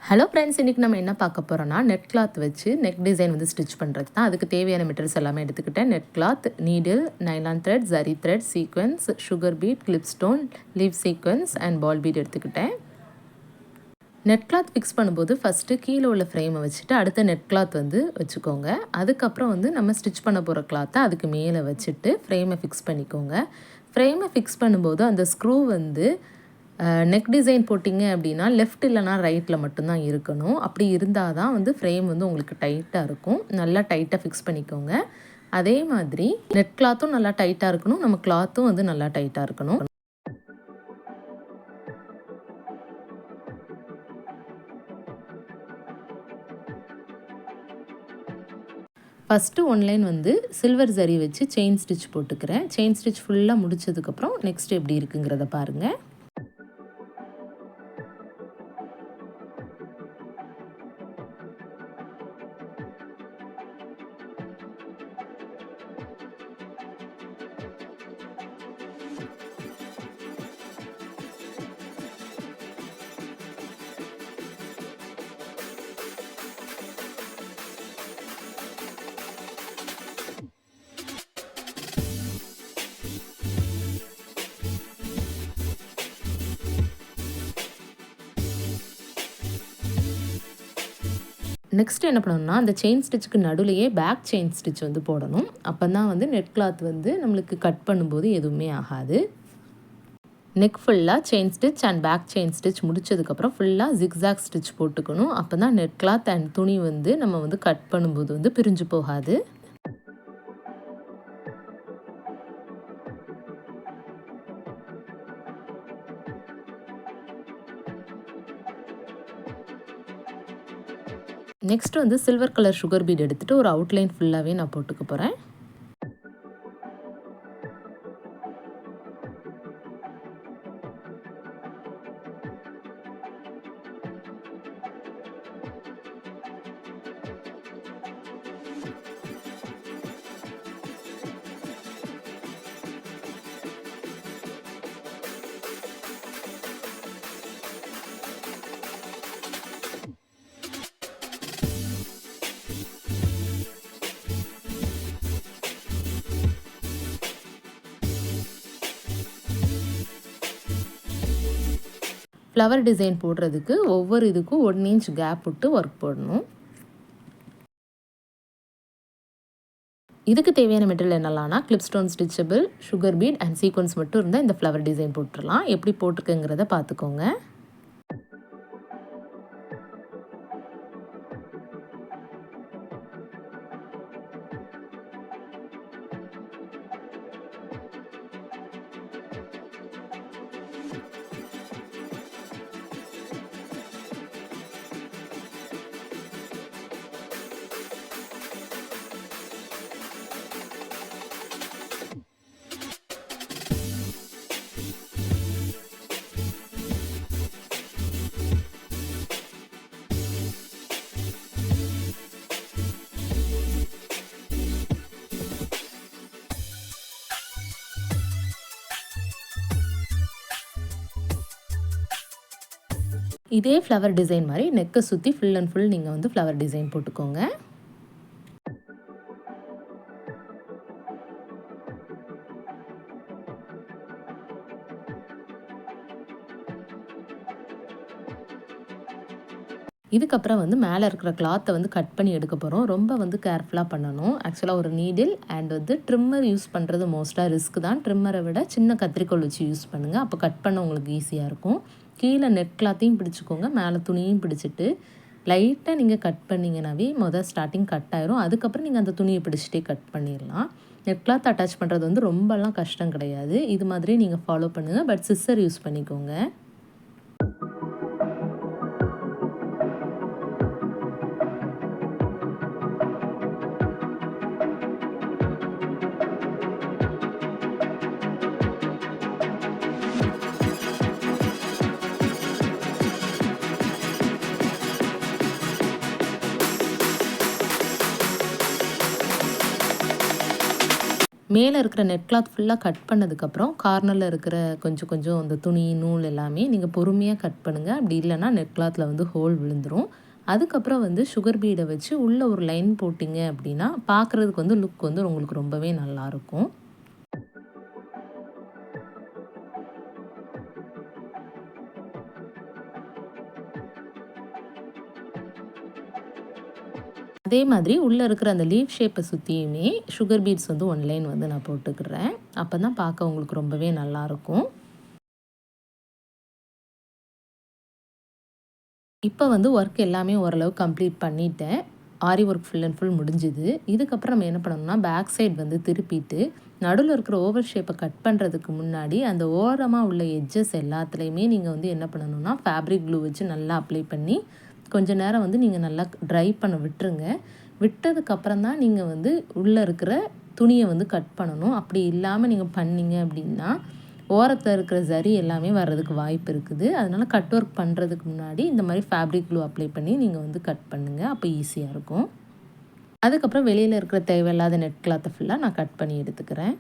Hello friends, இன்றைக்கி நம்ம என்ன பார்க்க போகிறோன்னா நெட் கிளாத் வச்சு நெக் டிசைன் வந்து ஸ்டிச் பண்ணுறது தான். அதுக்கு தேவையான மெட்டீரியல்ஸ் எல்லாமே எடுத்துக்கிட்டேன். Net cloth, needle, nylon thread, zari thread, sequins, sugar bead, clip stone, leaf sequins and ball bead எடுத்துக்கிட்டேன். நெட் கிளாத் ஃபிக்ஸ் பண்ணும்போது ஃபஸ்ட்டு கீழே உள்ள ஃப்ரேமை வச்சுட்டு அடுத்த நெட் கிளாத் வந்து வச்சுக்கோங்க. அதுக்கப்புறம் வந்து நம்ம ஸ்டிச் பண்ண போகிற கிளாத்தை அதுக்கு மேலே வச்சுட்டு ஃப்ரேமை ஃபிக்ஸ் பண்ணிக்கோங்க. ஃப்ரேமை ஃபிக்ஸ் பண்ணும்போது அந்த ஸ்க்ரூ வந்து நெக் டிசைன் போட்டிங்க அப்படின்னா லெஃப்ட் இல்லைனா ரைட்டில் மட்டும்தான் இருக்கணும். அப்படி இருந்தால் தான் வந்து ஃப்ரேம் வந்து உங்களுக்கு டைட்டாக இருக்கும். நல்லா டைட்டாக ஃபிக்ஸ் பண்ணிக்கோங்க. அதே மாதிரி நெட் கிளாத்தும் நல்லா டைட்டாக இருக்கணும், நம்ம கிளாத்தும் வந்து நல்லா டைட்டாக இருக்கணும். ஃபஸ்ட்டு ஒன் லைன் வந்து சில்வர் ஜரி வச்சு செயின் ஸ்டிச் போட்டுக்கிறேன். செயின் ஸ்டிச் ஃபுல்லாக முடிச்சதுக்கப்புறம் நெக்ஸ்ட் எப்படி இருக்குங்கிறத பாருங்கள். நெக்ஸ்ட் என்ன பண்ணணும்னா அந்த செயின் ஸ்டிச்சுக்கு நடுவுலையே பேக் செயின் ஸ்டிச் வந்து போடணும். அப்போ தான் வந்து நெட் கிளாத் வந்து நம்மளுக்கு கட் பண்ணும்போது எதுவுமே ஆகாது. நெக் ஃபுல்லாக chain stitch and back chain stitch முடிச்சதுக்கப்புறம் ஃபுல்லாக ஜிக்ஸாக் ஸ்டிச் போட்டுக்கணும். அப்போ தான் நெட் கிளாத் அண்ட் துணி வந்து நம்ம வந்து கட் பண்ணும்போது வந்து பிரிஞ்சு போகாது. நெக்ஸ்ட் வந்து சில்வர் கலர் சுகர் பீட் எடுத்துகிட்டு ஒரு அவுட்லைன் ஃபுல்லாகவே நான் போட்டுக்க போகிறேன். ஃப்ளவர் டிசைன் போடுறதுக்கு ஒவ்வொரு இதுக்கும் 1 இன்ச் கேப் விட்டு ஒர்க் போடணும். இதுக்கு தேவையான மெட்டீரியல் என்னெல்லாம்னா clip stone stitchable, sugar bead and sequins மட்டும் இருந்தால் இந்த ஃப்ளவர் டிசைன் போட்டுடலாம். எப்படி போட்டிருக்குங்கிறத பார்த்துக்கோங்க. இதே ஃப்ளவர் டிசைன் மாதிரி நெக்கை சுற்றி ஃபுல் அண்ட் ஃபுல் நீங்கள் வந்து ஃப்ளவர் டிசைன் போட்டுக்கோங்க. இதுக்கப்புறம் வந்து மேலே இருக்கிற கிளாத்தை வந்து கட் பண்ணி எடுக்க போகிறோம். ரொம்ப வந்து கேர்ஃபுல்லாக பண்ணணும். ஆக்சுவலாக ஒரு நீடில் அண்ட் வந்து ட்ரிம்மர் யூஸ் பண்ணுறது மோஸ்ட்டாக ரிஸ்க் தான். ட்ரிம்மரை விட சின்ன கத்திரிக்கோல் வச்சு யூஸ் பண்ணுங்கள். அப்போ கட் பண்ண உங்களுக்கு ஈஸியாக இருக்கும். கீழே நெட் கிளாத்தையும் பிடிச்சிக்கோங்க, மேலே துணியும் பிடிச்சிட்டு லைட்டாக நீங்கள் கட் பண்ணிங்கனாவே ஸ்டார்டிங் கட் ஆயிரும். அதுக்கப்புறம் நீங்கள் அந்த துணியை பிடிச்சிட்டே கட் பண்ணிடலாம். நெட் கிளாத் அட்டாச் பண்ணுறது வந்து ரொம்பலாம் கஷ்டம் கிடையாது. இது மாதிரி நீங்கள் ஃபாலோ பண்ணுங்கள். பட் சிஸ்ஸர் யூஸ் பண்ணிக்கோங்க. மேலே இருக்கிற நெட் கிளாத் ஃபுல்லாக கட் பண்ணதுக்கப்புறம் கார்னரில் இருக்கிற கொஞ்சம் கொஞ்சம் அந்த துணி நூல் எல்லாமே நீங்கள் பொறுமையாக கட் பண்ணுங்கள். அப்படி இல்லைன்னா நெட் கிளாத்தில் வந்து ஹோல் விழுந்துடும். அதுக்கப்புறம் வந்து சுகர் பீடை வச்சு உள்ளே ஒரு லைன் போட்டிங்க அப்படின்னா பார்க்குறதுக்கு வந்து லுக் வந்து உங்களுக்கு ரொம்பவே நல்லாயிருக்கும். அதே மாதிரி உள்ளே இருக்கிற அந்த லீஃப் ஷேப்பை சுற்றியுமே சுகர் பீட்ஸ் வந்து ஒன் லைன் வந்து நான் போட்டுக்கிறேன். அப்போ தான் பார்க்க உங்களுக்கு ரொம்பவே நல்லாயிருக்கும். இப்போ வந்து ஒர்க் எல்லாமே ஓரளவு கம்ப்ளீட் பண்ணிட்டேன். ஆரி ஒர்க் ஃபுல் அண்ட் ஃபுல் முடிஞ்சுது. இதுக்கப்புறம் நம்ம என்ன பண்ணணும்னா பேக் சைடு வந்து திருப்பிட்டு நடுவில் இருக்கிற ஓவல் ஷேப்பை கட் பண்ணுறதுக்கு முன்னாடி அந்த ஓரமாக உள்ள எட்ஜஸ் எல்லாத்துலேயுமே நீங்கள் வந்து என்ன பண்ணணும்னா ஃபேப்ரிக் க்ளூ வச்சு நல்லா அப்ளை பண்ணி கொஞ்ச நேரம் வந்து நீங்கள் நல்லா ட்ரை பண்ண விட்டுருங்க. விட்டதுக்கப்புறம் தான் நீங்கள் வந்து உள்ளே இருக்கிற துணியை வந்து கட் பண்ணணும். அப்படி இல்லாமல் நீங்கள் பண்ணீங்க அப்படின்னா ஓரத்தில் இருக்கிற சரி எல்லாமே வர்றதுக்கு வாய்ப்பு இருக்குது. அதனால் கட் ஒர்க் பண்ணுறதுக்கு முன்னாடி இந்த மாதிரி ஃபேப்ரிக் க்ளூ அப்ளை பண்ணி நீங்கள் வந்து கட் பண்ணுங்கள். அப்போ ஈஸியாக இருக்கும். அதுக்கப்புறம் வெளியில் இருக்கிற தேவையில்லாத நெட் கிளாத்தை ஃபுல்லாக நான் கட் பண்ணி எடுத்துக்கிறேன்.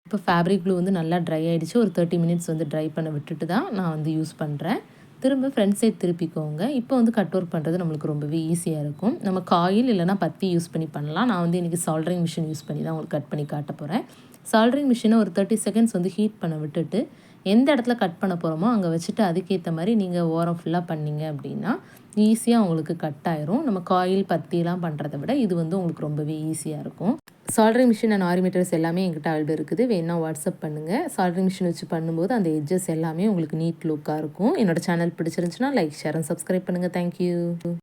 இப்போ ஃபேப்ரிக் க்ளூ வந்து நல்லா ட்ரை ஆகிடுச்சு. ஒரு 30 மினிட்ஸ் வந்து ட்ரை பண்ண விட்டுட்டு தான் நான் வந்து யூஸ் பண்ணுறேன். திரும்ப ஃப்ரண்ட் சைட் திருப்பிக்கோங்க. இப்போ வந்து கட் ஒர்க் பண்ணுறது நம்மளுக்கு ரொம்பவே ஈஸியாக இருக்கும். நம்ம காயில் இல்லைனா பத்தி யூஸ் பண்ணி பண்ணலாம். நான் வந்து இன்றைக்கி சால்ட்ரிங் மிஷின் யூஸ் பண்ணி தான் உங்களுக்கு கட் பண்ணி காட்ட போகிறேன். சால்ட்ரிங் மிஷினை ஒரு 30 செகண்ட்ஸ் வந்து ஹீட் பண்ண விட்டுட்டு எந்த இடத்துல கட் பண்ண போகிறோமோ அங்கே வச்சுட்டு அதுக்கேற்ற மாதிரி நீங்கள் ஓரம் ஃபுல்லாக பண்ணிங்க அப்படின்னா ஈஸியாக உங்களுக்கு கட் ஆயிரும். நம்ம காயில் பத்திலாம் பண்ணுறத விட இது வந்து உங்களுக்கு ரொம்பவே ஈஸியாக இருக்கும். Soldering machine and aari materials எல்லாமே என்கிட்ட அவைலபிள் இருக்குது. வேணா வாட்ஸ்அப் பண்ணுங்கள். சால்ட்ரிங் மிஷின் வச்சு பண்ணும்போது அந்த எட்ஜஸ் எல்லாமே உங்களுக்கு நீட் லுக்காக இருக்கும். என்னோட சேனல் பிடிச்சிருந்துச்சுன்னா லைக், ஷேர் அண்ட் சப்ஸ்கிரைப் பண்ணுங்கள். தேங்க்யூ.